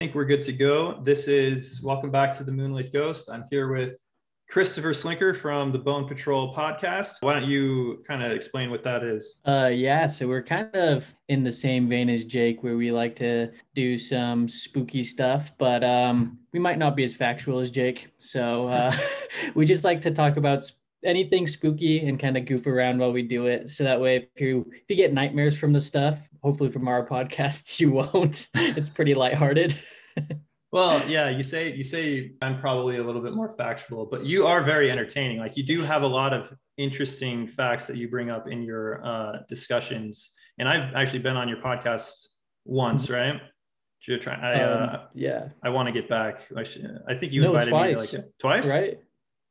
I think we're good to go. Welcome back to the Moonlit Ghost. I'm here with Christopher Slinker from the Bone Patrol podcast. Why don't you kind of explain what that is? Yeah, so we're kind of in the same vein as Jake, where we like to do some spooky stuff, but we might not be as factual as Jake. So we just like to talk about anything spooky and kind of goof around while we do it. So that way, if you get nightmares from the stuff, hopefully from our podcast, you won't. It's pretty lighthearted. Well, yeah, you say I'm probably a little bit more factual, but you are very entertaining. Like, you do have a lot of interesting facts that you bring up in your discussions. And I've actually been on your podcast once, right? Yeah. I want to get back. I think you invited me like twice, right?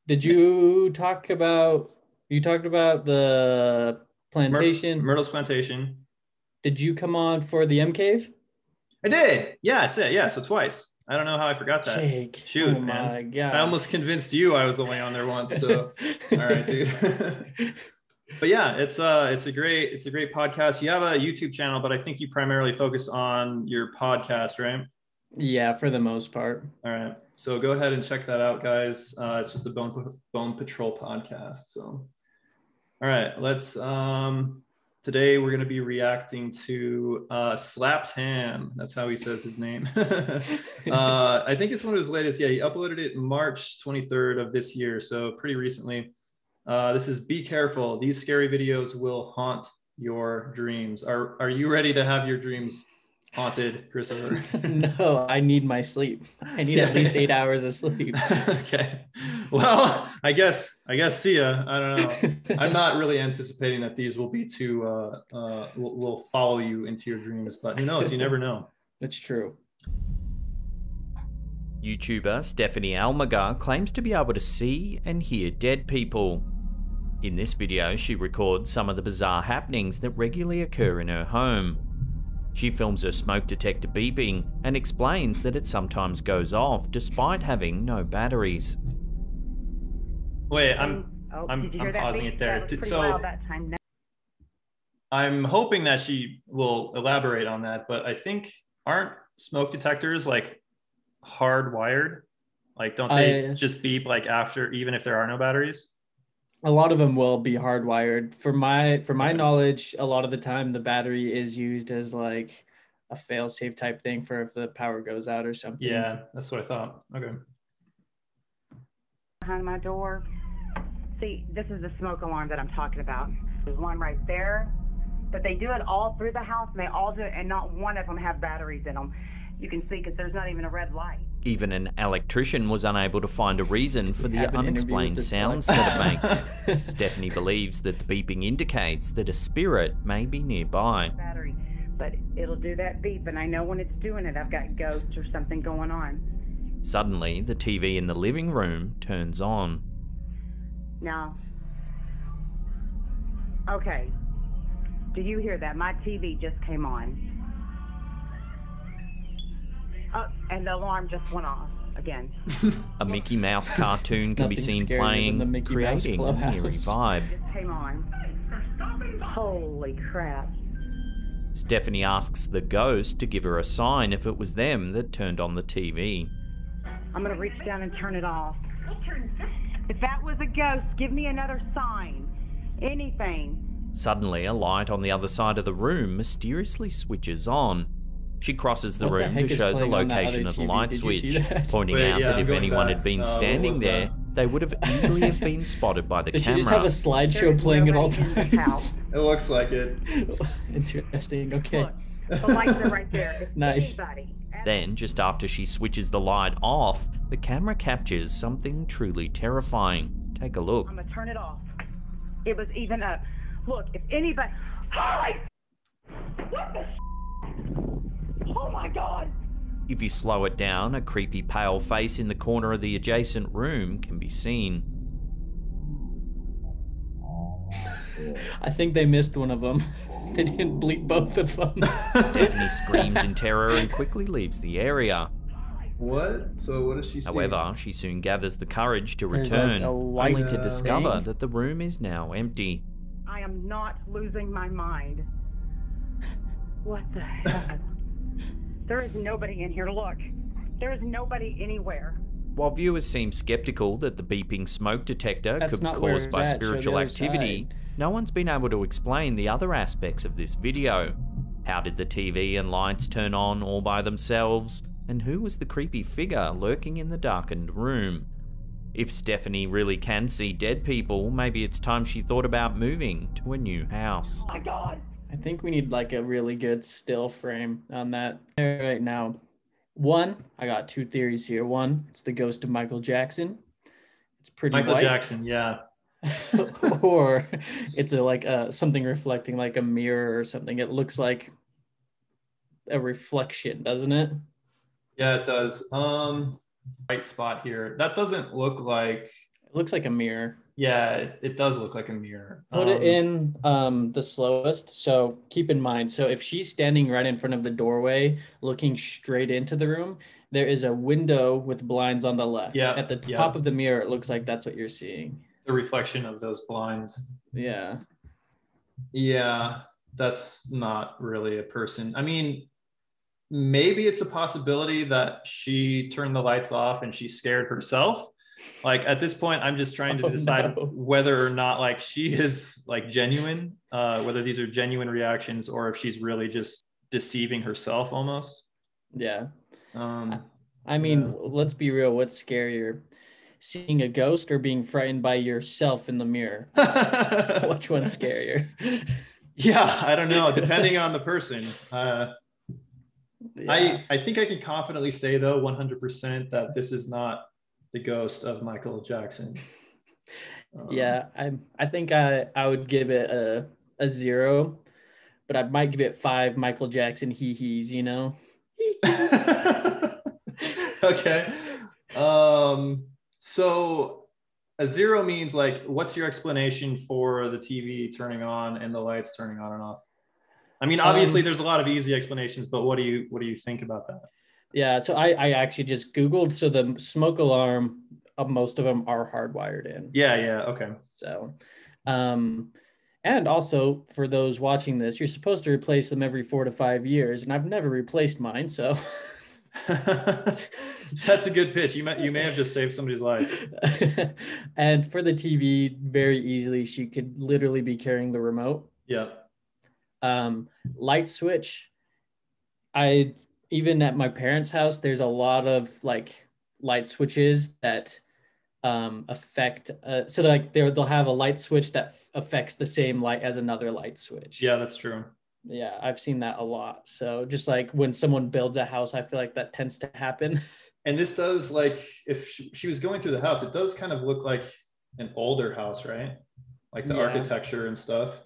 Did you talk about the plantation? Myrtle's plantation. Did you come on for the M Cave? I did. Yeah, I said, yeah. So twice. I don't know how I forgot that. Jake. Shoot, oh man. My God. I almost convinced you I was only on there once. So all right, dude. But yeah, it's a great podcast. You have a YouTube channel, but I think you primarily focus on your podcast, right? Yeah, for the most part. All right. So go ahead and check that out, guys. It's just a Bone Patrol podcast. So all right, let's today we're going to be reacting to Slapped Ham. That's how he says his name. I think it's one of his latest. Yeah, he uploaded it March 23rd of this year, so pretty recently. This is Be Careful. These scary videos will haunt your dreams. Are you ready to have your dreams haunted, Christopher? No, I need my sleep. I need at least 8 hours of sleep. Okay. Well, I guess see ya. I don't know. I'm not really anticipating that these will be too will follow you into your dreams, but who knows? You never know. That's true. YouTuber Stephanie Almagar claims to be able to see and hear dead people. In this video, she records some of the bizarre happenings that regularly occur in her home. She films her smoke detector beeping and explains that it sometimes goes off despite having no batteries. Wait, I'm pausing it there. So I'm hoping that she will elaborate on that, but I think aren't smoke detectors like hardwired? Like, don't they just beep like after, even if there are no batteries? A lot of them will be hardwired. For my knowledge, a lot of the time the battery is used as like a fail-safe type thing for if the power goes out or something. Yeah, that's what I thought. Okay. Behind my door. See, this is the smoke alarm that I'm talking about. There's one right there, but they do it all through the house, and they all do it, and not one of them have batteries in them. You can see because there's not even a red light. Even an electrician was unable to find a reason for the unexplained sounds that it makes. Stephanie believes that the beeping indicates that a spirit may be nearby. Battery, but it'll do that beep, and I know when it's doing it, I've got ghosts or something going on. Suddenly, the TV in the living room turns on. Now, okay, do you hear that? My TV just came on. Oh, and the alarm just went off again. A Mickey Mouse cartoon can be seen playing, creating an eerie vibe. Just came on. Holy crap. Stephanie asks the ghost to give her a sign if it was them that turned on the TV. I'm going to reach down and turn it off. If that was a ghost, give me another sign. Anything. Suddenly, a light on the other side of the room mysteriously switches on. She crosses the room to show the location of the light switch, pointing out that if anyone had been standing there, they would have easily have been spotted by the camera. Did she just have a slideshow playing at all times? It looks like it. Interesting. Okay. Look, the lights are right there. Nice. Then, just after she switches the light off, the camera captures something truly terrifying. Take a look. I'm gonna turn it off. It was even up. Look, if anybody... Holy... What the... Oh my God! If you slow it down, a creepy pale face in the corner of the adjacent room can be seen. I think they missed one of them. They didn't bleep both of them. Stephanie screams in terror and quickly leaves the area. What? So what does she see? However, she soon gathers the courage to return, only to discover that the room is now empty. I am not losing my mind. What the hell? There is nobody in here. Look. There is nobody anywhere. While viewers seem skeptical that the beeping smoke detector That's could be not where caused it's by at. Show the spiritual other activity, side. no one's been able to explain the other aspects of this video. How did the TV and lights turn on all by themselves? And who was the creepy figure lurking in the darkened room? If Stephanie really can see dead people, maybe it's time she thought about moving to a new house. Oh my God. I think we need like a really good still frame on that right now. One, I got two theories here. One, it's the ghost of Michael Jackson. It's pretty Michael white. Jackson, yeah. Or it's like something reflecting like a mirror or something. It looks like a reflection, doesn't it? Yeah, it does. Right spot here. That doesn't look like. It looks like a mirror. Yeah, it does look like a mirror. Put it in the slowest. So keep in mind, so if she's standing right in front of the doorway, looking straight into the room, there is a window with blinds on the left. Yeah. At the top of the mirror, it looks like that's what you're seeing. The reflection of those blinds. Yeah. Yeah, that's not really a person. I mean, maybe it's a possibility that she turned the lights off and she scared herself. Like at this point, I'm just trying to decide whether or not like she is like genuine, whether these are genuine reactions or if she's really just deceiving herself almost. Yeah. I mean, let's be real. What's scarier? Seeing a ghost or being frightened by yourself in the mirror? Which one's scarier? Yeah, I don't know. Depending on the person. Yeah. I think I can confidently say though, 100% that this is not the ghost of Michael Jackson. Yeah, I think I would give it a 0, but I might give it 5 Michael Jackson hee-hees, you know? Okay. So a 0 means like, what's your explanation for the TV turning on and the lights turning on and off? I mean, obviously there's a lot of easy explanations, but what do you think about that? Yeah, so I actually just Googled, so the smoke alarm, most of them are hardwired in. Yeah, okay. So, and also for those watching this, you're supposed to replace them every 4 to 5 years, and I've never replaced mine, so. That's a good pitch. You may have just saved somebody's life. And for the TV, very easily, she could literally be carrying the remote. Yeah. Light switch. Even at my parents' house, there's a lot of like light switches that affect. So like they'll have a light switch that affects the same light as another light switch. Yeah, that's true. Yeah, I've seen that a lot. So just like when someone builds a house, I feel like that tends to happen. And this does, like, if she was going through the house, it does kind of look like an older house, right? Like the architecture and stuff.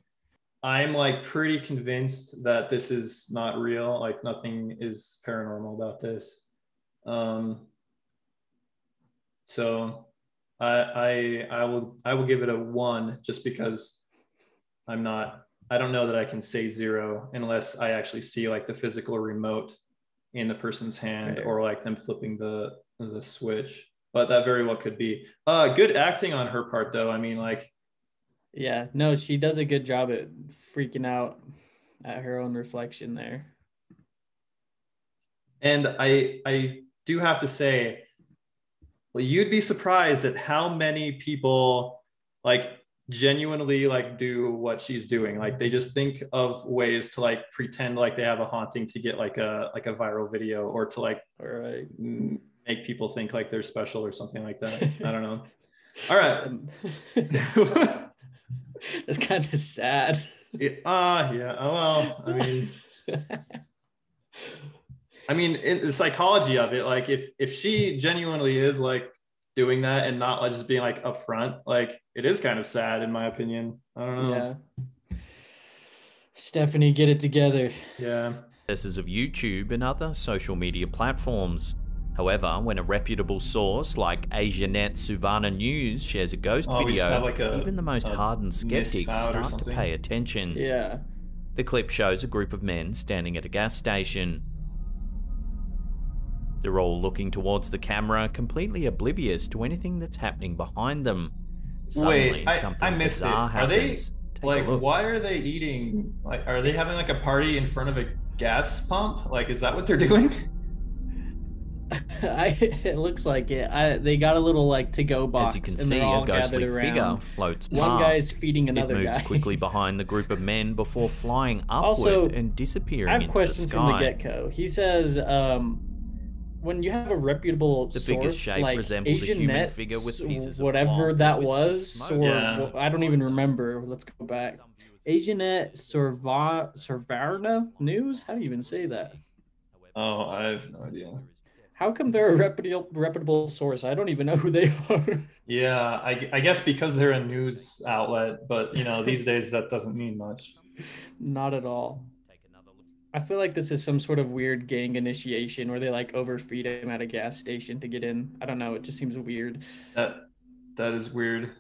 I'm like pretty convinced that this is not real. Like nothing is paranormal about this. So I will give it a 1 just because I don't know that I can say 0 unless I actually see like the physical remote in the person's hand or like them flipping the switch. But that very well could be. Good acting on her part though. I mean, like, yeah, no, she does a good job at freaking out at her own reflection there. And I do have to say, well, you'd be surprised at how many people like genuinely like do what she's doing. Like they just think of ways to like pretend like they have a haunting to get like a viral video or to like make people think like they're special or something like that. I don't know. All right. That's kind of sad. Yeah. Well, I mean, in the psychology of it, like if she genuinely is like doing that and not like just being like upfront, like it is kind of sad in my opinion. I don't know. Yeah. Stephanie, get it together. Yeah. This is of YouTube and other social media platforms. However, when a reputable source like Asianet Suvana News shares a ghost video, like even the most hardened skeptics start to pay attention. Yeah. The clip shows a group of men standing at a gas station. They're all looking towards the camera, completely oblivious to anything that's happening behind them. Suddenly, something I missed bizarre it. happens. Like, why are they eating? Like, are they having like a party in front of a gas pump? Like, is that what they're doing? It looks like it. They got a little like to-go box. As you can and see, they're all a ghostly gathered figure around. floats past. One guy's feeding another It moves guy. quickly behind the group of men before flying upward Also, and disappearing I have into questions the from the sky. get-go. He says, when you have a reputable The source, figure's shape like resembles a Asian human Net, figure with pieces of whatever cloth that and wisps of was, smoke. or Yeah. I don't even remember. Let's go back. Asianet Survarna News? How do you even say that? Oh, I have no idea. How come they're a reputable source? I don't even know who they are. Yeah, I guess because they're a news outlet, but you know, these days that doesn't mean much. Not at all. I feel like this is some sort of weird gang initiation where they like overfeed him at a gas station to get in. I don't know. It just seems weird. That is weird.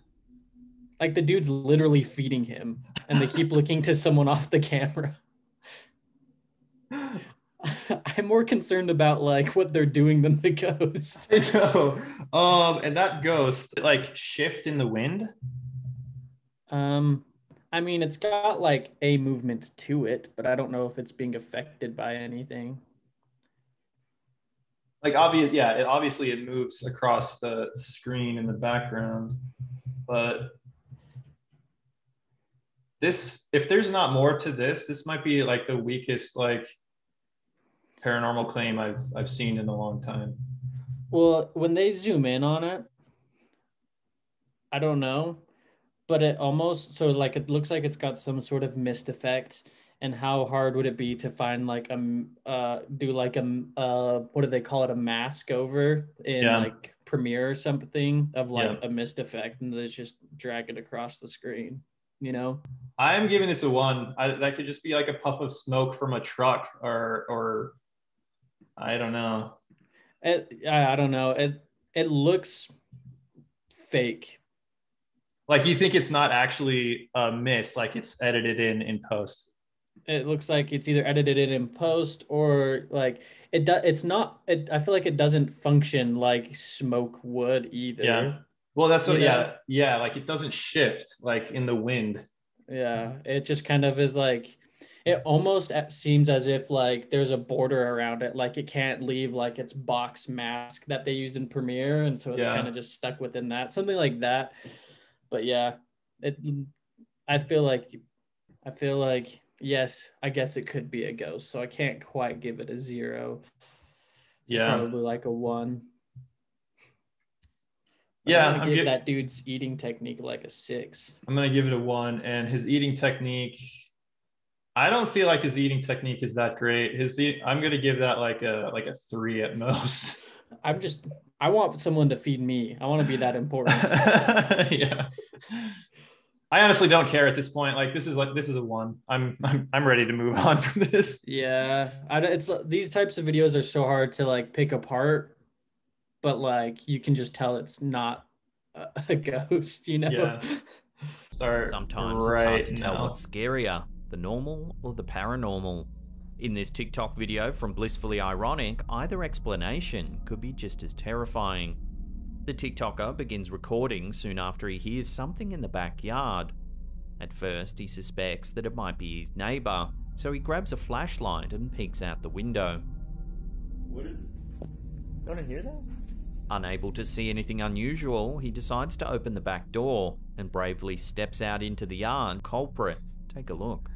Like the dude's literally feeding him and they keep looking to someone off the camera. I'm more concerned about like what they're doing than the ghost. I know. And that ghost like shift in the wind. I mean, it's got like a movement to it, but I don't know if it's being affected by anything. Like obviously it moves across the screen in the background, but if there's not more to this might be like the weakest like paranormal claim I've seen in a long time. Well, when they zoom in on it, I don't know, but it almost it looks like it's got some sort of mist effect. And how hard would it be to find like do like what do they call it, a mask over in like Premiere or something of like a mist effect, and they just drag it across the screen, you know? I'm giving this a 1. That could just be like a puff of smoke from a truck or I don't know. I don't know. It looks fake. Like you think it's not actually a mist, like it's edited in post. It looks like it's either edited in post or like it's not. I feel like it doesn't function like smoke would either. Yeah. Well, that's what. You know? Yeah. Like it doesn't shift like in the wind. Yeah. It just kind of is like. It almost seems as if like there's a border around it, like it can't leave like its box mask that they used in Premiere, and so it's kind of just stuck within that, something like that. But yeah, I feel like yes, I guess it could be a ghost, so I can't quite give it a 0. So probably like a 1. But Yeah, I'm gonna give that dude's eating technique like a 6. I'm gonna give it a 1, and his eating technique. I don't feel like his eating technique is that great. I'm gonna give that like a 3 at most. I want someone to feed me. I want to be that important. Yeah. I honestly don't care at this point. Like this is a 1. I'm ready to move on from this. Yeah, it's these types of videos are so hard to like pick apart, but like you can just tell it's not a ghost, you know. Yeah. Sometimes it's hard to tell what's scarier, the normal or the paranormal. In this TikTok video from Blissfully Ironic, either explanation could be just as terrifying. The TikToker begins recording soon after he hears something in the backyard. At first, he suspects that it might be his neighbor, so he grabs a flashlight and peeks out the window. What is it? You want to hear that? Unable to see anything unusual, he decides to open the back door and bravely steps out into the yard. Culprit. Take a look.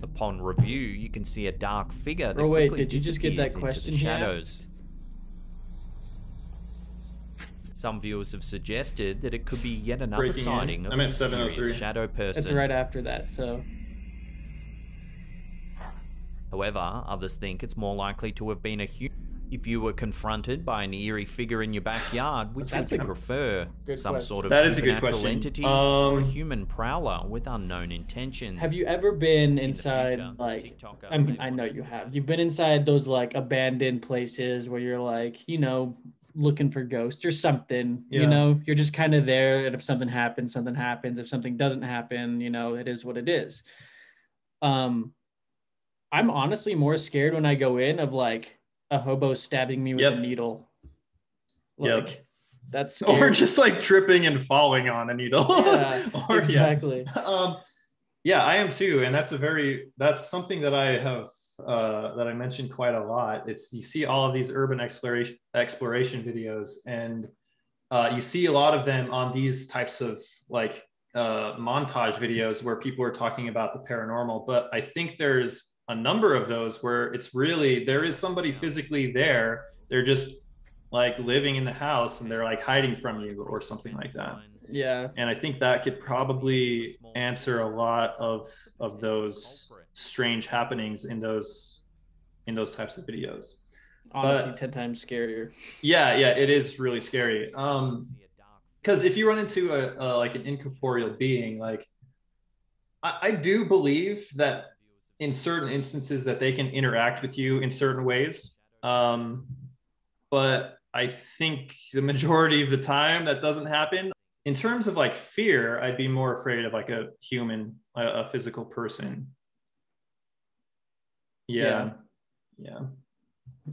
Upon review, you can see a dark figure that quickly did you just get that question into the shadows. Some viewers have suggested that it could be yet another sighting of a mysterious shadow person. That's right after that, so. However, others think it's more likely to have been a human. If you were confronted by an eerie figure in your backyard, would you prefer some sort of supernatural entity or a human prowler with unknown intentions? Have you ever been inside, like, I mean, I know you have. You've been inside those, like, abandoned places where you're, like, you know, looking for ghosts or something, you know? You're just kind of there, and if something happens, something happens. If something doesn't happen, you know, it is what it is. I'm honestly more scared when I go in of, like, a hobo stabbing me with a needle. Like, that's scary. Or just like tripping and falling on a needle. Yeah, Or, exactly. Yeah, I am too, and that's something that I have that I mentioned quite a lot. It's you see all of these urban exploration videos, and you see a lot of them on these types of like montage videos where people are talking about the paranormal. But I think there's a number of those where it's really there is somebody physically there. They're just like living in the house and they're like hiding from you or something like that. Yeah. And I think that could probably answer a lot of those strange happenings in those types of videos. Honestly, 10 times scarier. Yeah, it is really scary. Because if you run into a like an incorporeal being, like I do believe that in certain instances that they can interact with you in certain ways. But I think the majority of the time that doesn't happen. In terms of like fear, I'd be more afraid of like a human, a physical person. Yeah.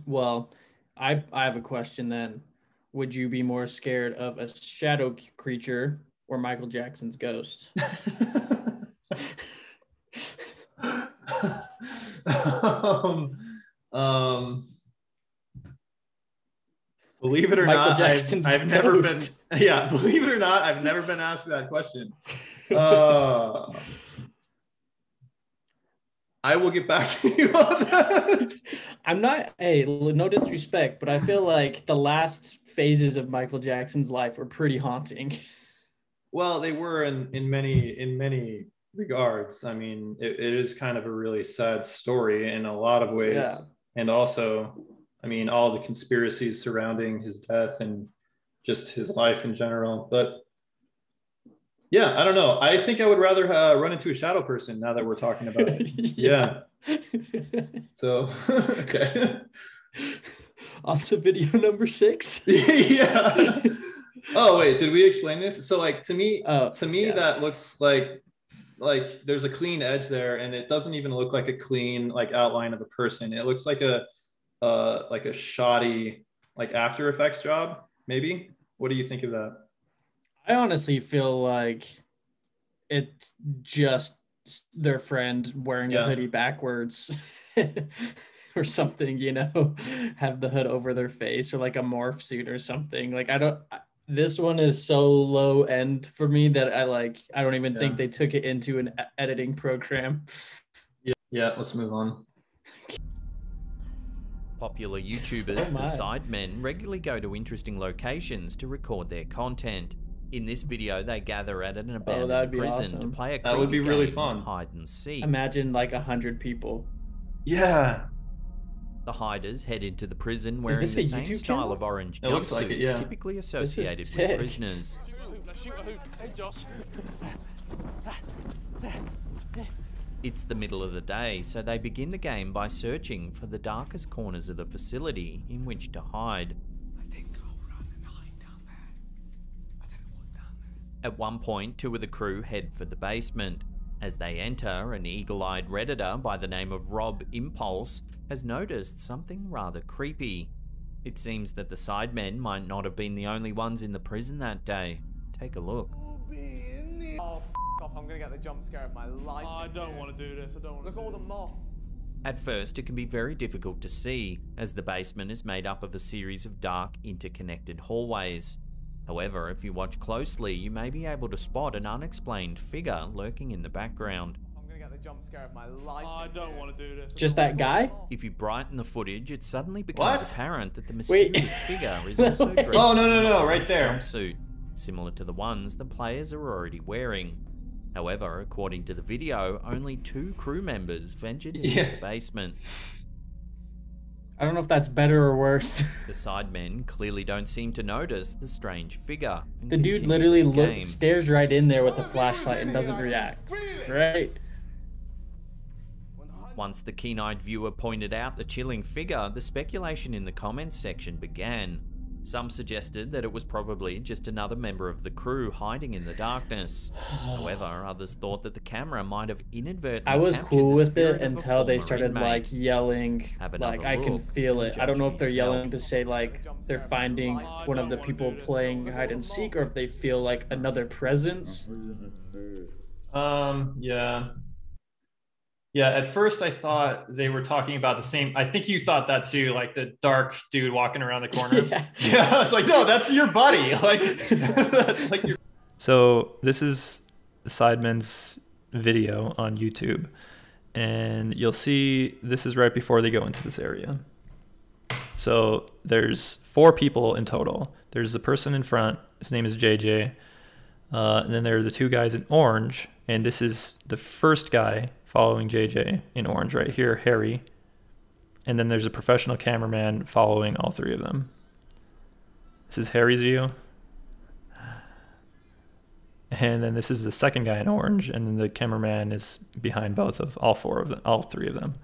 Well, I have a question then. Would you be more scared of a shadow creature or Michael Jackson's ghost? Believe it or Michael not, Jackson's I've never been. ghost. Yeah, believe it or not, I've never been asked that question. I will get back to you on that. I'm not, hey, no disrespect, but I feel like the last phases of Michael Jackson's life were pretty haunting. Well, they were in many regards. I mean, it is kind of a really sad story in a lot of ways. Yeah. And also, I mean, all the conspiracies surrounding his death and just his life in general. But yeah, I don't know. I think I would rather run into a shadow person now that we're talking about it. Yeah. So, okay. On to video number 6. Yeah. Oh, wait, did we explain this? So like to me, yeah. that looks like there's a clean edge there, and it doesn't even look like a clean like outline of a person. It looks like a shoddy like After Effects job, maybe. What do you think of that? I honestly feel like it's just their friend wearing a hoodie backwards or something, you know, have the hood over their face or like a morph suit or something. Like this one is so low end for me that I don't even think they took it into an editing program. Yeah, let's move on. Popular YouTubers, the Sidemen, regularly go to interesting locations to record their content. In this video, they gather at an abandoned prison to play a creepy game of hide and seek. Imagine like 100 people. Yeah. The hiders head into the prison wearing the same style of orange jumpsuits typically associated with prisoners. It's the middle of the day, so they begin the game by searching for the darkest corners of the facility in which to hide. At one point, 2 of the crew head for the basement. As they enter, an eagle-eyed Redditor by the name of Rob Impulse has noticed something rather creepy. It seems that the Sidemen might not have been the only ones in the prison that day. Take a look. Oh, off, I'm gonna get the jump scare of my life. Oh, I don't want to do this, I don't want to. Look at all the moths. At first, it can be very difficult to see, as the basement is made up of a series of dark, interconnected hallways. However, if you watch closely, you may be able to spot an unexplained figure lurking in the background. I'm gonna get the jump scare of my life. Oh, I don't want to do this. Just that guy? If you brighten the footage, it suddenly becomes apparent that the mysterious figure is also dressed no, right there. Jumpsuit, similar to the ones the players are already wearing. However, according to the video, only 2 crew members ventured into the basement. I don't know if that's better or worse. The Sidemen clearly don't seem to notice the strange figure. The dude literally stares right in there with a flashlight and doesn't react. Right? Once the keen-eyed viewer pointed out the chilling figure, the speculation in the comments section began. Some suggested that it was probably just another member of the crew hiding in the darkness. However, others thought that the camera might have inadvertently I was captured cool the with spirit it of a until they former started inmate. like yelling, like I can feel it. I don't know if they're yelling to say like they're finding one of the people playing hide and seek, or if they feel like another presence. Yeah. Yeah, at first I thought they were talking about the same. I think you thought that too, like the dark dude walking around the corner. Yeah, I was like, no, that's your buddy. Like, that's like your. So this is Sidemen's video on YouTube, and you'll see this is right before they go into this area. So there's 4 people in total. There's the person in front. His name is JJ. And then there are the 2 guys in orange, and this is the first guy following JJ in orange right here, Harry. And then there's a professional cameraman following all 3 of them. This is Harry's view. And then this is the second guy in orange, and then the cameraman is behind all 3 of them.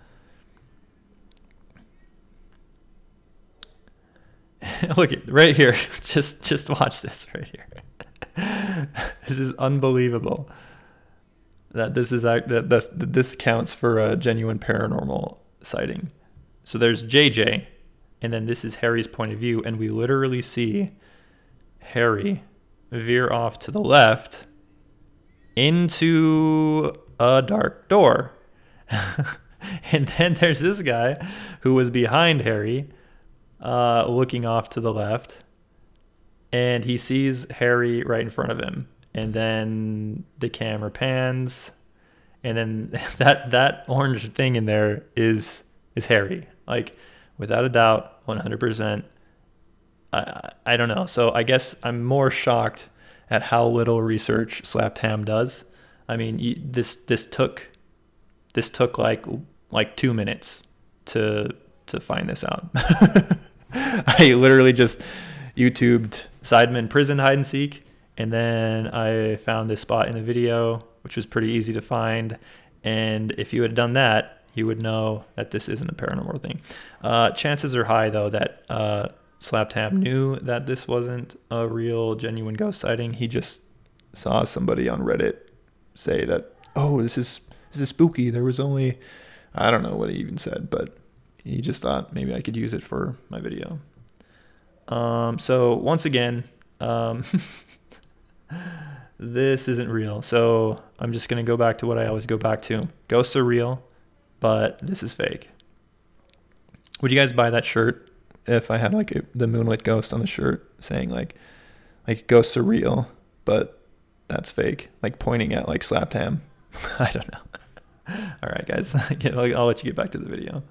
Look at right here. Just watch this right here. This is unbelievable. That this counts for a genuine paranormal sighting. So there's JJ, and then this is Harry's point of view, and we literally see Harry veer off to the left into a dark door. And then there's this guy who was behind Harry, looking off to the left, and he sees Harry right in front of him. And then the camera pans, and then that orange thing in there is Harry. Like, without a doubt, 100%. I don't know. So I guess I'm more shocked at how little research Slaptam does. I mean, this took like 2 minutes to find this out. I literally just YouTubed Sidemen Prison Hide and Seek, and then I found this spot in the video, which was pretty easy to find. And if you had done that, you would know that this isn't a paranormal thing. Chances are high, though, that Slaptam knew that this wasn't a real, genuine ghost sighting. He just saw somebody on Reddit say that, oh, this is spooky. There was only, I don't know what he even said, but he just thought maybe I could use it for my video. So once again, this isn't real. So I'm just going to go back to what I always go back to. Ghosts are real, but this is fake. Would you guys buy that shirt if I had like the Moonlit ghost on the shirt saying like ghosts are real, but that's fake, like pointing at like Slaptam? I don't know. All right, guys, I'll let you get back to the video.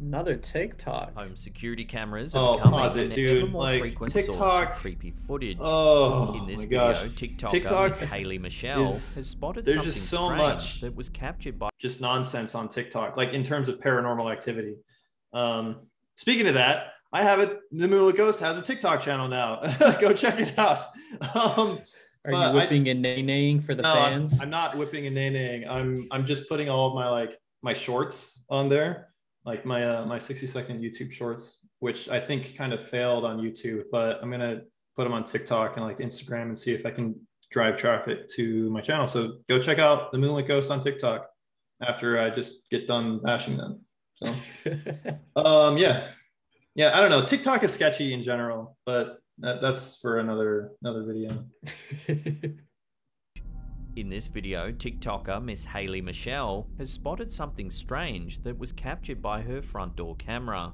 Another TikTok. Home security cameras are becoming an ever more frequent source of creepy footage. In this video, TikToker Miss Haley Michelle has spotted something strange that was captured by just nonsense on TikTok, like in terms of paranormal activity. Speaking of that, I have it. The Moonlit Ghost has a TikTok channel now. Go check it out. Are you whipping and nay-naying for the fans? I'm not whipping and nay-naying. I'm just putting all of my shorts on there. Like my 60-second YouTube shorts, which I think kind of failed on YouTube, but I'm gonna put them on TikTok and like Instagram and see if I can drive traffic to my channel. So go check out the Moonlit Ghost on TikTok after I just get done bashing them. So yeah, I don't know. TikTok is sketchy in general, but that's for another video. In this video, TikToker Miss Haley Michelle has spotted something strange that was captured by her front door camera.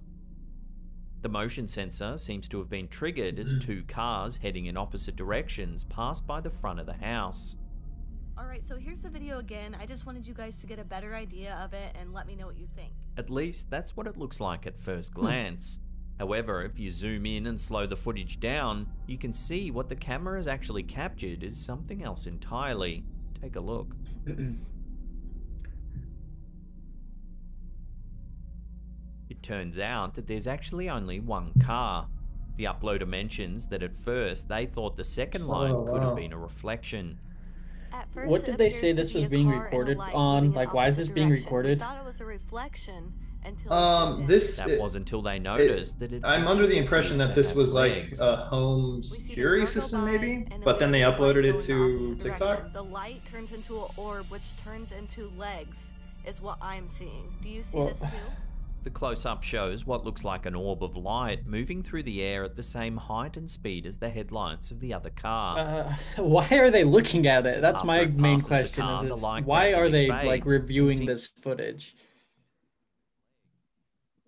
The motion sensor seems to have been triggered as 2 cars heading in opposite directions passed by the front of the house. Alright, so here's the video again. I just wanted you guys to get a better idea of it and let me know what you think. At least that's what it looks like at first glance. However, if you zoom in and slow the footage down, you can see what the camera has actually captured is something else entirely. Take a look. It turns out that there's actually only 1 car. The uploader mentions that at first they thought the second line could have been a reflection. At first, what did they say this was being recorded on? Like, why is this being recorded? I thought it was a reflection. That was until they noticed that I'm under the impression that this was like a home security system maybe, but then they uploaded it to TikTok. The light turns into an orb, which turns into legs, is what I'm seeing. Do you see this too? The close-up shows what looks like an orb of light moving through the air at the same height and speed as the headlights of the other car. Why are they looking at it? That's After my it main passes the question. car, the Is light why are gradually they like fades reviewing and this footage?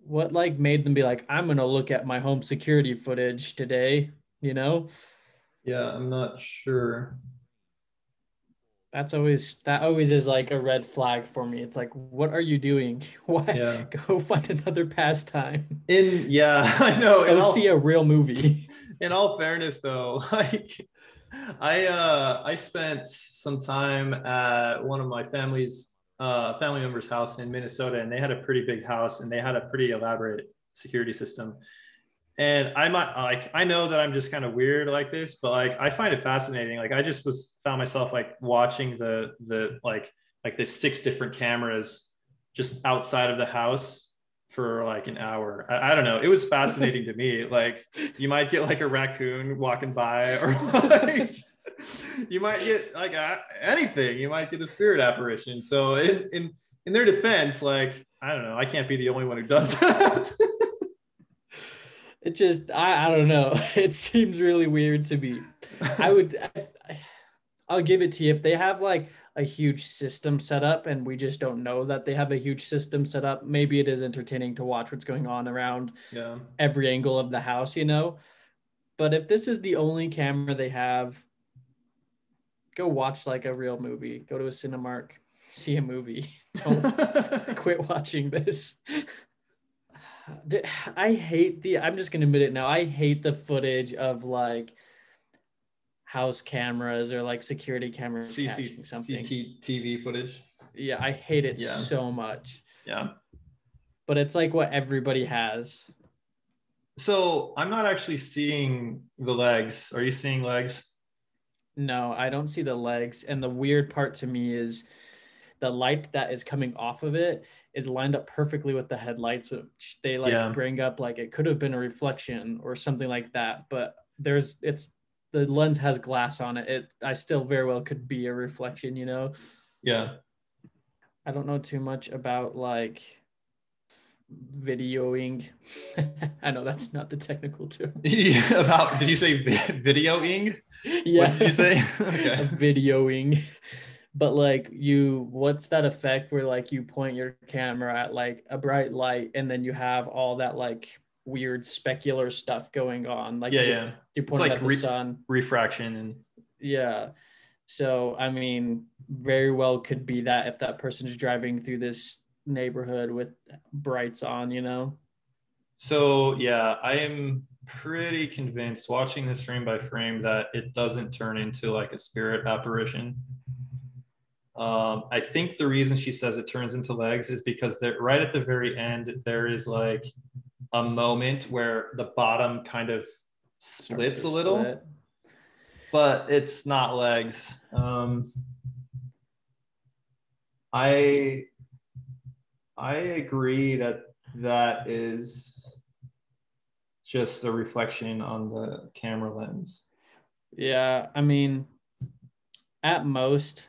What like made them be like, I'm gonna look at my home security footage today, you know? Yeah, I'm not sure. That always is like a red flag for me. It's like, what are you doing? Why? Yeah. Go find another pastime. Yeah, I know. Go see a real movie. In all fairness, though, like I spent some time at one of my family members' house in Minnesota, and they had a pretty big house, and they had a pretty elaborate security system. And I know that I'm just kind of weird like this, but like I find it fascinating. Like I just found myself like watching the like the 6 different cameras just outside of the house for like an hour. I don't know. It was fascinating to me. Like you might get like a raccoon walking by, or like you might get like anything. You might get a spirit apparition. So in their defense, like I don't know. I can't be the only one who does that. It just, I don't know. It seems really weird to me. I'll give it to you. If they have like a huge system set up and we just don't know that they have a huge system set up, maybe it is entertaining to watch what's going on around every angle of the house, you know? But if this is the only camera they have, go watch like a real movie. Go to a Cinemark, see a movie. Don't quit watching this. I'm just gonna admit it now. I hate the footage of like house cameras or like security cameras catching something. CCTV footage. Yeah, I hate it so much. Yeah. But it's like what everybody has. So I'm not actually seeing the legs. Are you seeing legs? No, I don't see the legs. And the weird part to me is the light that is coming off of it is lined up perfectly with the headlights, which they like bring up like it could have been a reflection or something like that. But the lens has glass on it. I still very well could be a reflection, you know? Yeah. I don't know too much about like videoing. I know that's not the technical term. Did you say videoing? Yeah. What did you say? Okay. Videoing. But like what's that effect where like you point your camera at like a bright light and then you have all that like weird specular stuff going on? Like you're pointing at the sun. Refraction and so I mean, very well could be that if that person's driving through this neighborhood with brights on, you know? So yeah, I am pretty convinced watching this frame by frame that it doesn't turn into like a spirit apparition. I think the reason she says it turns into legs is because right at the very end, there is like a moment where the bottom kind of splits a little, but it's not legs. I agree that is just a reflection on the camera lens. Yeah, I mean, at most,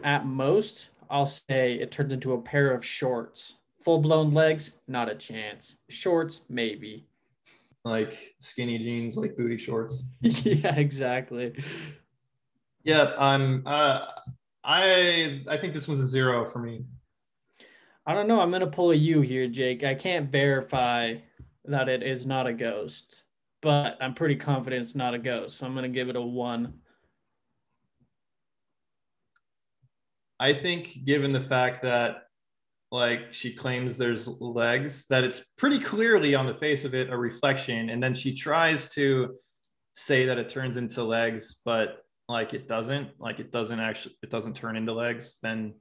I'll say it turns into a pair of shorts. Full-blown legs, not a chance. Shorts, maybe. Like skinny jeans, like booty shorts. Yeah, exactly. Yeah, I think this was a 0 for me. I don't know. I'm gonna pull a U here, Jake. I can't verify that it is not a ghost, but I'm pretty confident it's not a ghost. So I'm gonna give it a 1. I think given the fact that like she claims there's legs, that it's pretty clearly on the face of it a reflection, and then she tries to say that it turns into legs, but like it doesn't turn into legs, then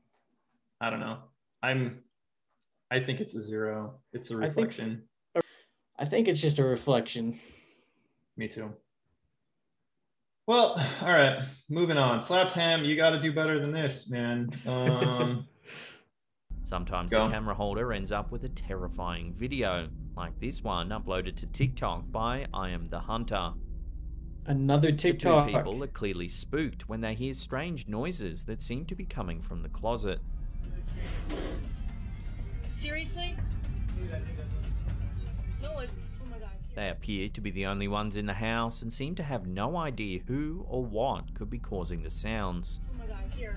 I don't know. I think it's a 0. It's a reflection. I think it's just a reflection. Me too. Well, all right, moving on. Slapped Ham, you got to do better than this, man. Sometimes the camera holder ends up with a terrifying video, like this one uploaded to TikTok by I Am the Hunter. Another TikTok. The 2 people are clearly spooked when they hear strange noises that seem to be coming from the closet. Seriously? They appear to be the only ones in the house and seem to have no idea who or what could be causing the sounds. Oh my god, here,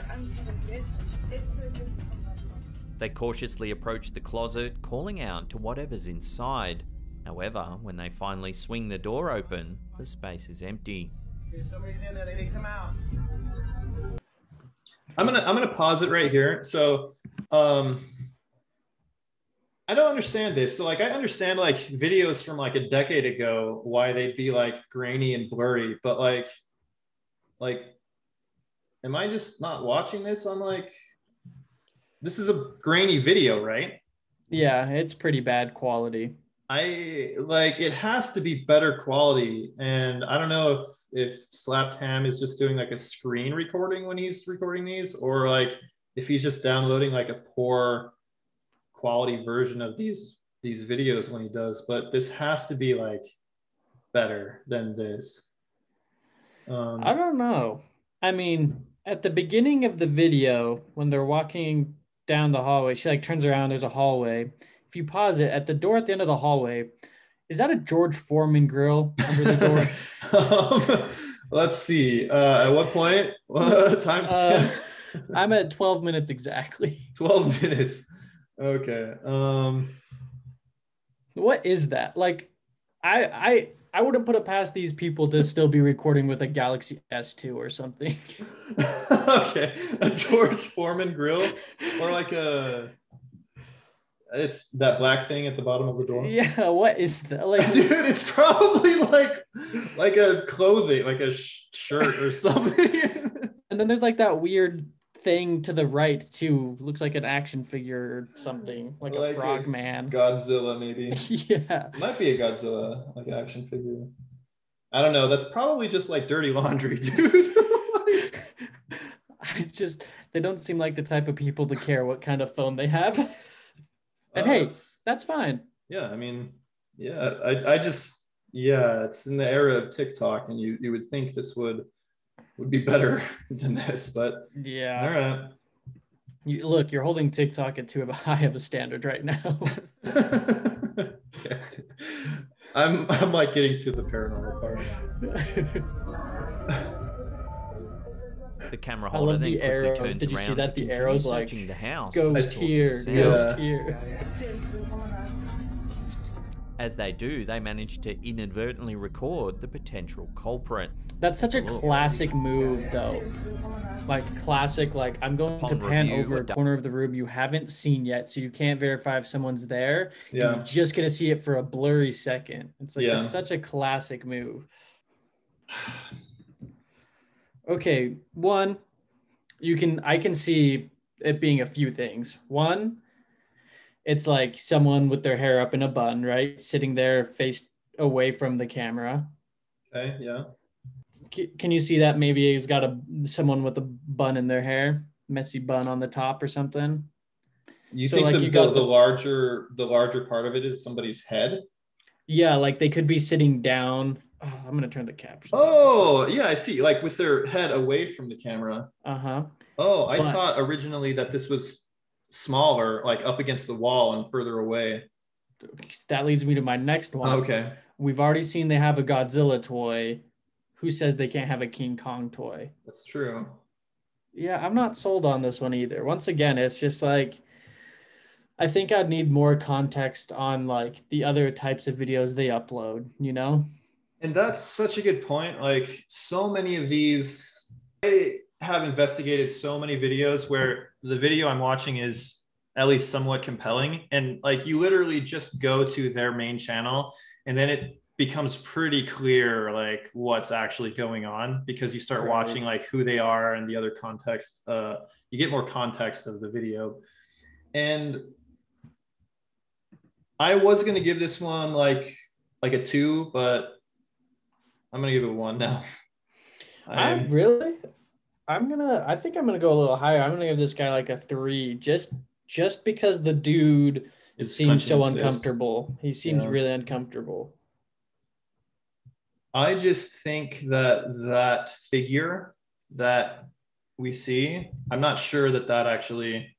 They cautiously approach the closet, calling out to whatever's inside. However, when they finally swing the door open, the space is empty. If somebody's in there, they need to come out. I'm gonna pause it right here. So I don't understand this. So like I understand like videos from like a decade ago why they'd be like grainy and blurry, but like am I just not watching this on like, this is a grainy video, right? Yeah, it's pretty bad quality. I like, it has to be better quality. And I don't know if Slapped Ham is just doing like a screen recording when he's recording these, or like if he's just downloading like a poor quality version of these videos when he does, but this has to be like better than this. I don't know. I mean, at the beginning of the video, when they're walking down the hallway, she like turns around, there's a hallway. If you pause it, at the door at the end of the hallway, is that a George Foreman grill under the door? Let's see. At what point? Timestamp? I'm at 12 minutes exactly. 12 minutes. Okay. What is that? Like, I wouldn't put it past these people to still be recording with a Galaxy S2 or something. Okay, a George Foreman grill, or like it's that black thing at the bottom of the door. Yeah, what is that? Like, dude, it's probably like a clothing, like a shirt or something. And then there's like that weird thing to the right too. Looks like an action figure or something, like a frog man. Godzilla, maybe. Yeah. It might be a Godzilla, like action figure. I don't know. That's probably just like dirty laundry, dude. They don't seem like the type of people to care what kind of phone they have. And hey, that's fine. Yeah, I mean, yeah, I just, yeah, it's in the era of TikTok, and you would think this would be better than this, but yeah. All right. Look, you're holding TikTok at too high of a standard right now. Okay. I'm like getting to the paranormal part. The camera holder then quickly turns Did you around see that? to The continue arrows like searching the house. ghost here, ghost here. As they do, they manage to inadvertently record the potential culprit. That's such a classic move, though. Like classic, like I'm going to pan over a corner of the room you haven't seen yet, so you can't verify if someone's there. Yeah. And you're just gonna see it for a blurry second. It's like it's such a classic move. Okay, one, I can see it being a few things. One, it's like someone with their hair up in a bun, right? Sitting there faced away from the camera. Okay, yeah. Can you see that maybe he's got someone with a bun in their hair, messy bun on the top or something? You think like the larger part of it is somebody's head? Yeah, like they could be sitting down. Oh, I'm gonna turn the caption. Oh, yeah, I see. Like with their head away from the camera. Uh-huh. Oh, I thought originally that this was smaller, like up against the wall and further away. That leads me to my next one. Okay. We've already seen they have a Godzilla toy. Who says they can't have a King Kong toy? That's true. Yeah, I'm not sold on this one either. Once again, it's just like, I think I'd need more context on like the other types of videos they upload, you know? And that's such a good point. Like so many of these, I have investigated so many videos where the video I'm watching is at least somewhat compelling. And like you literally just go to their main channel and then it becomes pretty clear like what's actually going on because you start watching like who they are and the other context. You get more context of the video. And I was going to give this one like a 2, but I'm going to give it a 1 now. I think I'm going to go a little higher. I'm going to give this guy like a 3 just because the dude seems so uncomfortable. He seems really uncomfortable. I just think that figure that we see, I'm not sure that actually,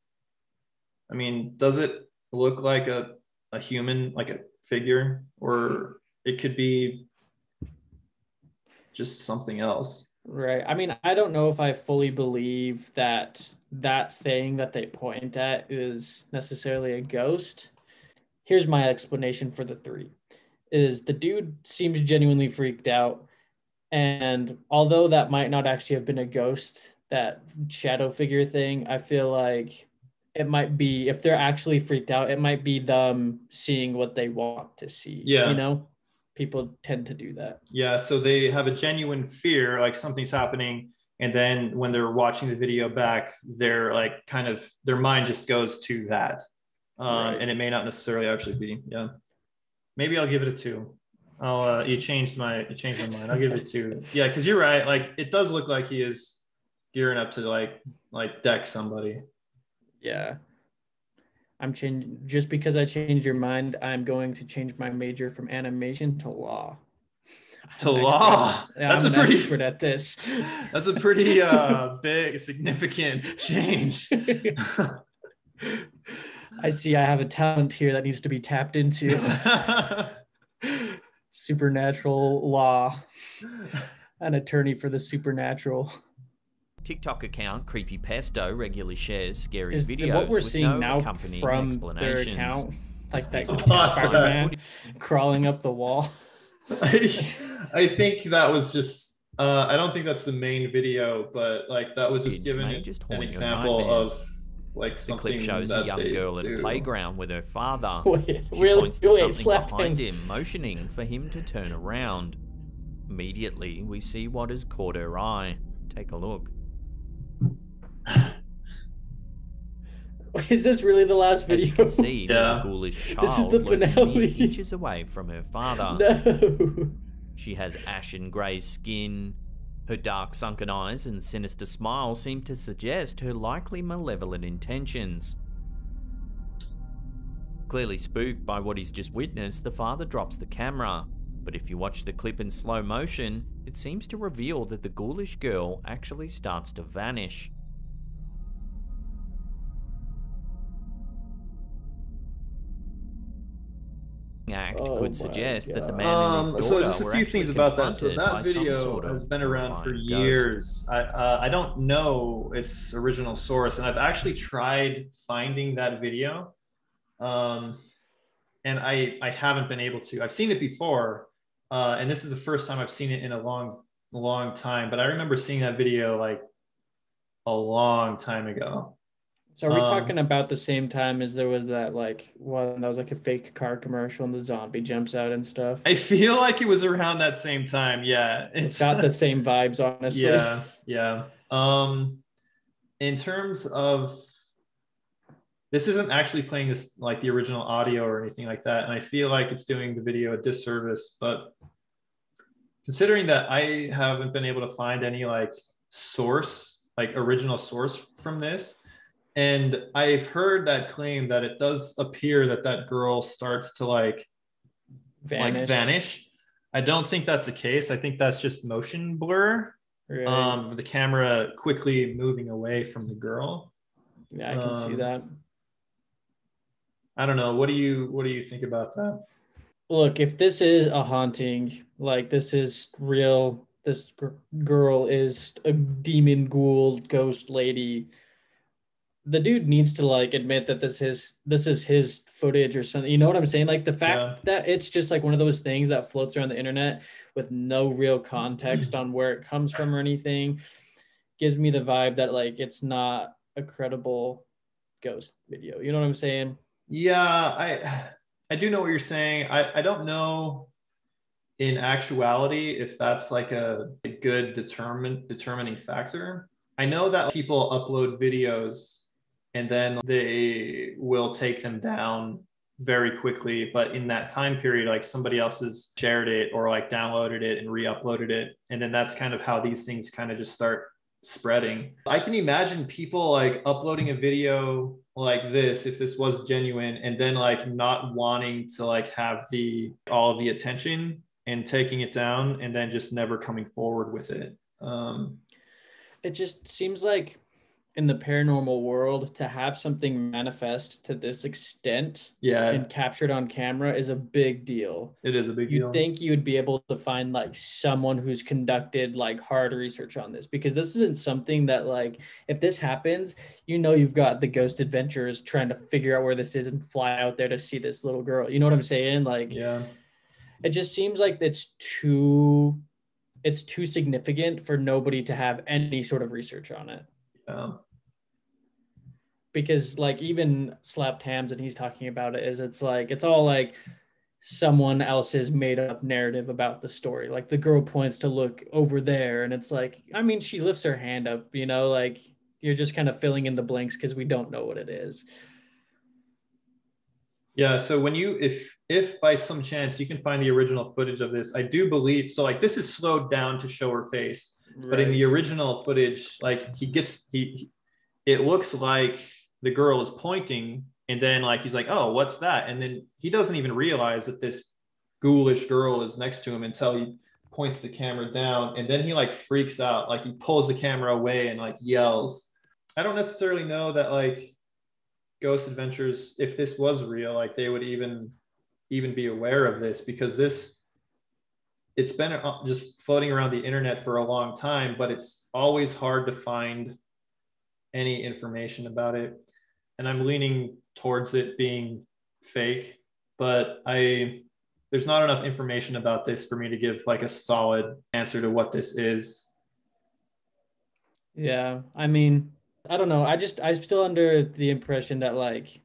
I mean, does it look like a human, like a figure, or it could be just something else. Right. I mean, I don't know if I fully believe that that thing that they point at is necessarily a ghost. Here's my explanation for the three. Is the dude seems genuinely freaked out, and although that might not actually have been a ghost, that shadow figure thing, I feel like it might be, if they're actually freaked out, it might be them seeing what they want to see. Yeah. You know, people tend to do that. Yeah. So they have a genuine fear, like something's happening. And then when they're watching the video back, they're like kind of, their mind just goes to that. Right. And it may not necessarily actually be. Yeah. Maybe I'll give it a 2. You changed my mind. I'll give it a 2. Yeah. Cause you're right. Like it does look like he is gearing up to like deck somebody. Yeah. I'm changing, just because I changed your mind, I'm going to change my major from animation to law. To law. I'm an expert at this. That's a pretty big, significant change. I see I have a talent here that needs to be tapped into. Supernatural law. An attorney for the supernatural. TikTok account Creepy Pesto regularly shares scary Is videos what we're with seeing no now accompanying from explanations. their account, like that awesome. Spider-Man crawling up the wall. I think that was just I don't think that's the main video, but like that was just given an example of like something. The clip shows a young girl at a playground with her father. Wait, she really? points to Wait, something behind him, motioning for him to turn around. Immediately, we see what has caught her eye. Take a look. Is this really the last video? As you can see, there's a ghoulish child This is the lurking finale. mere inches away from her father. No. She has ashen grey skin. Her dark sunken eyes and sinister smile seem to suggest her likely malevolent intentions. Clearly spooked by what he's just witnessed, the father drops the camera. But if you watch the clip in slow motion, it seems to reveal that the ghoulish girl actually starts to vanish. Act could suggest that the man and his daughter so just a were few actually things about that. So confronted by that some video sort of has been around for horrifying years. I don't know its original source, and I've actually tried finding that video, and I haven't been able to. I've seen it before, and this is the first time I've seen it in a long time. But I remember seeing that video like a long time ago. So are we talking about the same time as there was that like one that was like a fake car commercial and the zombie jumps out and stuff? I feel like it was around that same time. Yeah. It's got the same vibes, honestly. Yeah. Yeah. In terms of, this isn't actually playing this like the original audio or anything like that. And I feel like it's doing the video a disservice, but considering that I haven't been able to find any like source, like original source from this, and I've heard that claim that it does appear that that girl starts to like vanish. I don't think that's the case. I think that's just motion blur. Right. The camera quickly moving away from the girl. Yeah, I can see that. I don't know. What do you think about that? Look, if this is a haunting, like this is real, this girl is a demon ghoul ghost lady, the dude needs to like admit that this is his footage or something. You know what I'm saying? Like the fact that it's just like one of those things that floats around the internet with no real context on where it comes from or anything gives me the vibe that like it's not a credible ghost video. You know what I'm saying? Yeah, I do know what you're saying. I don't know in actuality if that's like a good determining factor. I know that people upload videos and then they will take them down very quickly. But in that time period, like somebody else has shared it or like downloaded it and re-uploaded it. And then that's kind of how these things kind of just start spreading. I can imagine people like uploading a video like this, if this was genuine, and then like not wanting to like have all of the attention and taking it down and then just never coming forward with it. It just seems like in the paranormal world, to have something manifest to this extent Yeah, and captured on camera is a big deal. it is a big You'd deal. think you would be able to find like someone who's conducted like hard research on this, because this isn't something that, like, if this happens, you know, you've got the ghost adventurers trying to figure out where this is and fly out there to see this little girl. You know what I'm saying? Like, Yeah. it just seems like it's too significant for nobody to have any sort of research on it. Yeah. Because like even Slapped Hams, and he's talking about it, is it's like it's all like someone else's made up narrative about the story. Like the girl points to look over there, and it's like, I mean, she lifts her hand up, you know, like you're just kind of filling in the blanks because we don't know what it is. Yeah, so when you if by some chance you can find the original footage of this, I do believe so, like this is slowed down to show her face, but in the original footage, like it looks like the girl is pointing, and then like he's like, oh, what's that? And then he doesn't even realize that this ghoulish girl is next to him until he points the camera down, and then he like freaks out, like he pulls the camera away and like yells. I don't necessarily know that like Ghost Adventures, if this was real, like they would even be aware of this, because it's been just floating around the internet for a long time, but it's always hard to find any information about it. And I'm leaning towards it being fake, but there's not enough information about this for me to give like a solid answer to what this is. Yeah, I mean, I don't know. I'm still under the impression that like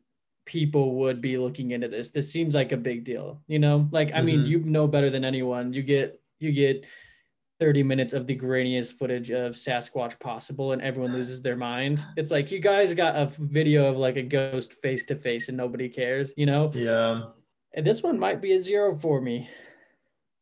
people would be looking into this. This seems like a big deal, you know? Like, I mean, you know better than anyone. You get 30 minutes of the grainiest footage of Sasquatch possible, and everyone loses their mind. It's like, you guys got a video of like a ghost face to face and nobody cares, you know? Yeah. And this one might be a 0 for me.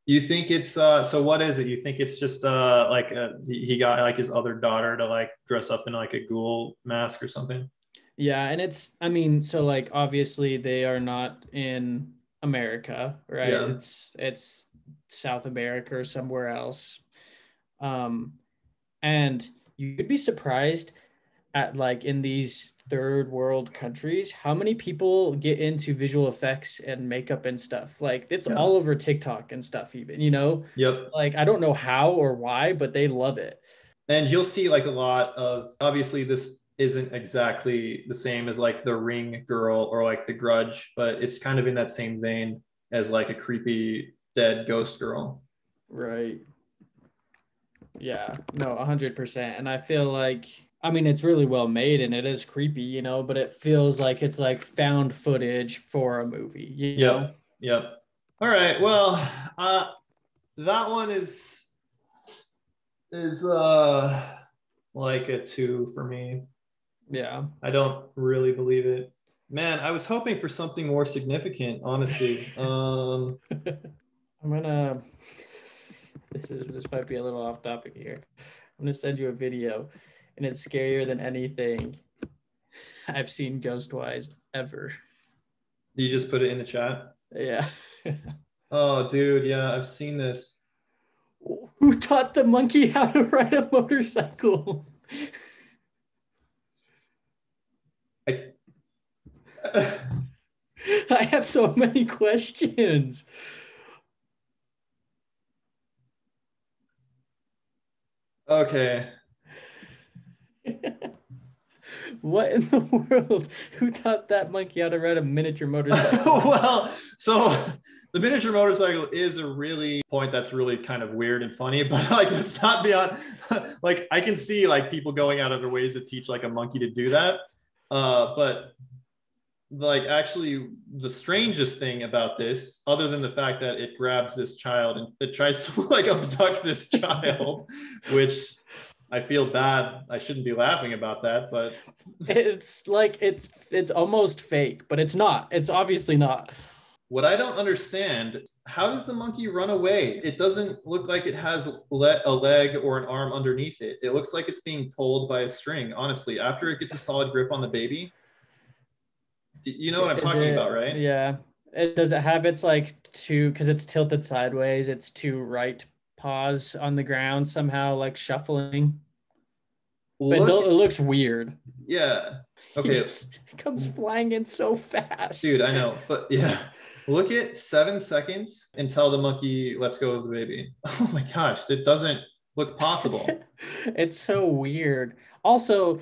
You think it's so what is it? You think it's just like he got like his other daughter to like dress up in like a ghoul mask or something? Yeah, and it's, I mean, so like obviously they are not in America, right? Yeah. It's South America or somewhere else. And you'd be surprised at like in these third world countries how many people get into visual effects and makeup and stuff. Like it's all over TikTok and stuff even, you know? Yep. Like I don't know how or why, but they love it. And you'll see like a lot of, obviously this isn't exactly the same as like the Ring girl or like the Grudge, but it's kind of in that same vein as like a creepy dead ghost girl. Right. Yeah, no, 100%. And I feel like, I mean, it's really well made and it is creepy, you know, but it feels like it's like found footage for a movie, you know? Yep. All right. Well, that one is like a 2 for me. Yeah. I don't really believe it. Man, I was hoping for something more significant, honestly. I'm gonna this might be a little off topic here. I'm gonna send you a video, and it's scarier than anything I've seen ghost-wise ever. You just put it in the chat? Yeah. Oh, dude, yeah, I've seen this. Who taught the monkey how to ride a motorcycle? I have so many questions. Okay. What in the world? Who taught that monkey how to ride a miniature motorcycle? Well, so the miniature motorcycle is a really point that's really kind of weird and funny, but like it's not beyond like I can see like people going out of their ways to teach like a monkey to do that. But like actually the strangest thing about this, other than the fact that it grabs this child and it tries to like abduct this child, which I feel bad. I shouldn't be laughing about that, but it's like it's almost fake, but it's not. It's obviously not. What I don't understand, how does the monkey run away? It doesn't look like it has a leg or an arm underneath it. It looks like it's being pulled by a string, honestly. After it gets a solid grip on the baby. You know what I'm talking about, right? Yeah. Does it have its like two, because it's tilted sideways, its two right paws on the ground somehow like shuffling? But look, it looks weird. yeah. Okay. He comes flying in so fast. Dude, I know. But yeah, look at 7 seconds until the monkey lets go of the baby. Oh my gosh, it doesn't look possible. It's so weird. Also,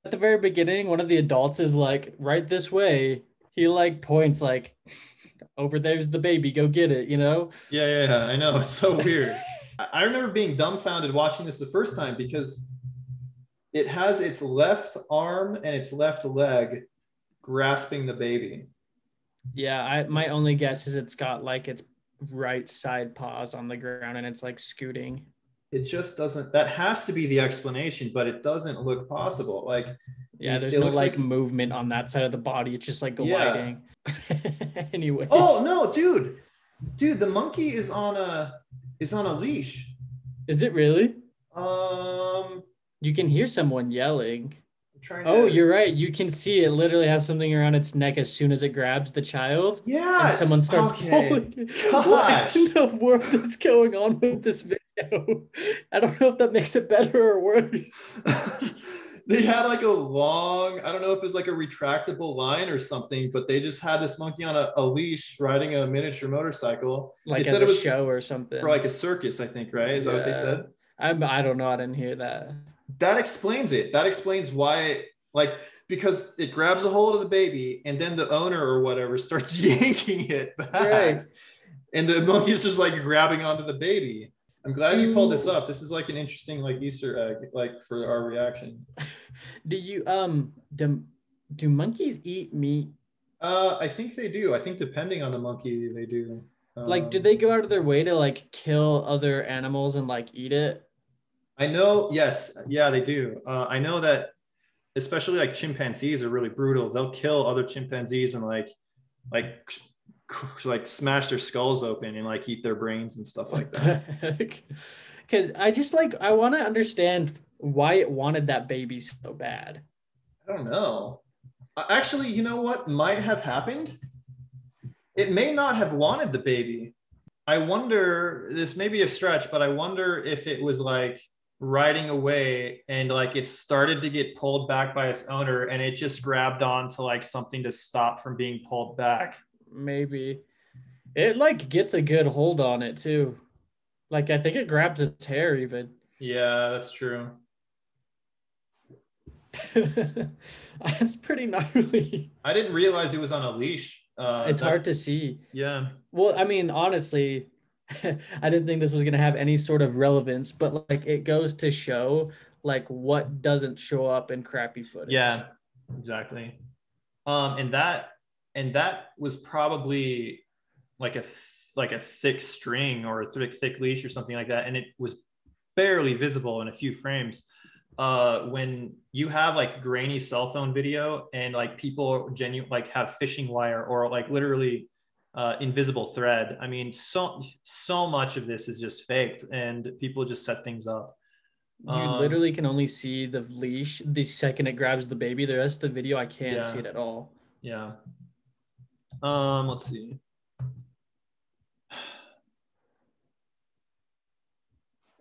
at the very beginning, one of the adults is like, right this way. He like points like, over there's the baby, go get it, you know? Yeah, I know. It's so weird. I remember being dumbfounded watching this the first time because it has its left arm and its left leg grasping the baby. Yeah, my only guess is it's got like its right side paws on the ground and it's like scooting. It just doesn't, that has to be the explanation, but it doesn't look possible. Like, yeah, there's no like movement on that side of the body. It's just like gliding. Yeah. Anyways. Oh no, dude, the monkey is on a leash. Is it really? You can hear someone yelling. Oh, you're right. You can see it literally has something around its neck as soon as it grabs the child. Yeah. And someone starts pulling. What in the world is going on with this video? I don't know if that makes it better or worse. They had like a long, I don't know if it was like a retractable line or something, but they just had this monkey on a leash riding a miniature motorcycle. Like as a show or something. For like a circus, I think, right? Is that what they said? I don't know. I didn't hear that. That explains it. That explains why, like, because it grabs a hold of the baby and then the owner or whatever starts yanking it back. Right. And the monkey's just like grabbing onto the baby. I'm glad you pulled this up. This is like an interesting like Easter egg, like for our reaction. Do you do monkeys eat meat? I think they do. I think depending on the monkey, they do. Like, do they go out of their way to like kill other animals and like eat it? I know, yes. Yeah, they do. I know that especially like chimpanzees are really brutal. They'll kill other chimpanzees and like smash their skulls open and like eat their brains and stuff like that. Because I want to understand why it wanted that baby so bad. I don't know. Actually, you know what might have happened? It may not have wanted the baby. I wonder, this may be a stretch, but I wonder if it was like riding away and like it started to get pulled back by its owner and it just grabbed on to like something to stop from being pulled back. Maybe. It like gets a good hold on it too. Like I think it grabs its hair even. Yeah, that's true. That's pretty gnarly. I didn't realize it was on a leash. It's hard to see. Yeah. Well, I mean, honestly, I didn't think this was going to have any sort of relevance, but like it goes to show like what doesn't show up in crappy footage. Yeah, exactly. And that was probably like a thick string or a thick leash or something like that, and it was barely visible in a few frames. When you have like grainy cell phone video and like people like have fishing wire or like literally invisible thread. I mean, so much of this is just faked and people just set things up. You literally can only see the leash the second it grabs the baby. The rest of the video, I can't see it at all. Yeah. Let's see.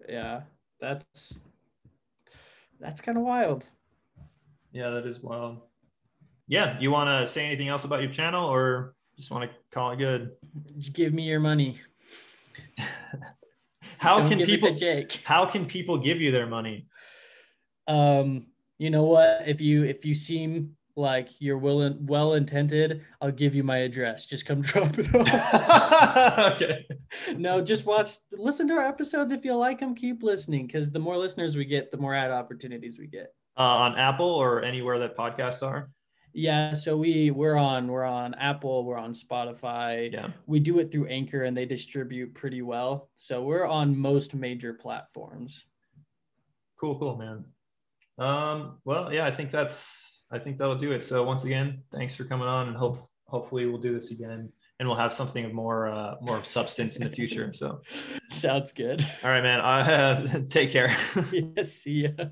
Yeah, that's kind of wild. Yeah, that is wild. Yeah, you want to say anything else about your channel or just want to call it good? Just give me your money. How can people give you their money? You know what? If you seem like you're well-intended, I'll give you my address. Just come drop it off. Okay. No, just listen to our episodes. If you like them, keep listening, because the more listeners we get, the more ad opportunities we get. On Apple or anywhere that podcasts are? Yeah, so we're on Apple, we're on Spotify. Yeah. We do it through Anchor and they distribute pretty well. So we're on most major platforms. Cool, man. Well, yeah, I think that'll do it. So once again, thanks for coming on, and hopefully we'll do this again and we'll have something of more of substance in the future. So sounds good. All right, man. Take care. Yeah, see ya.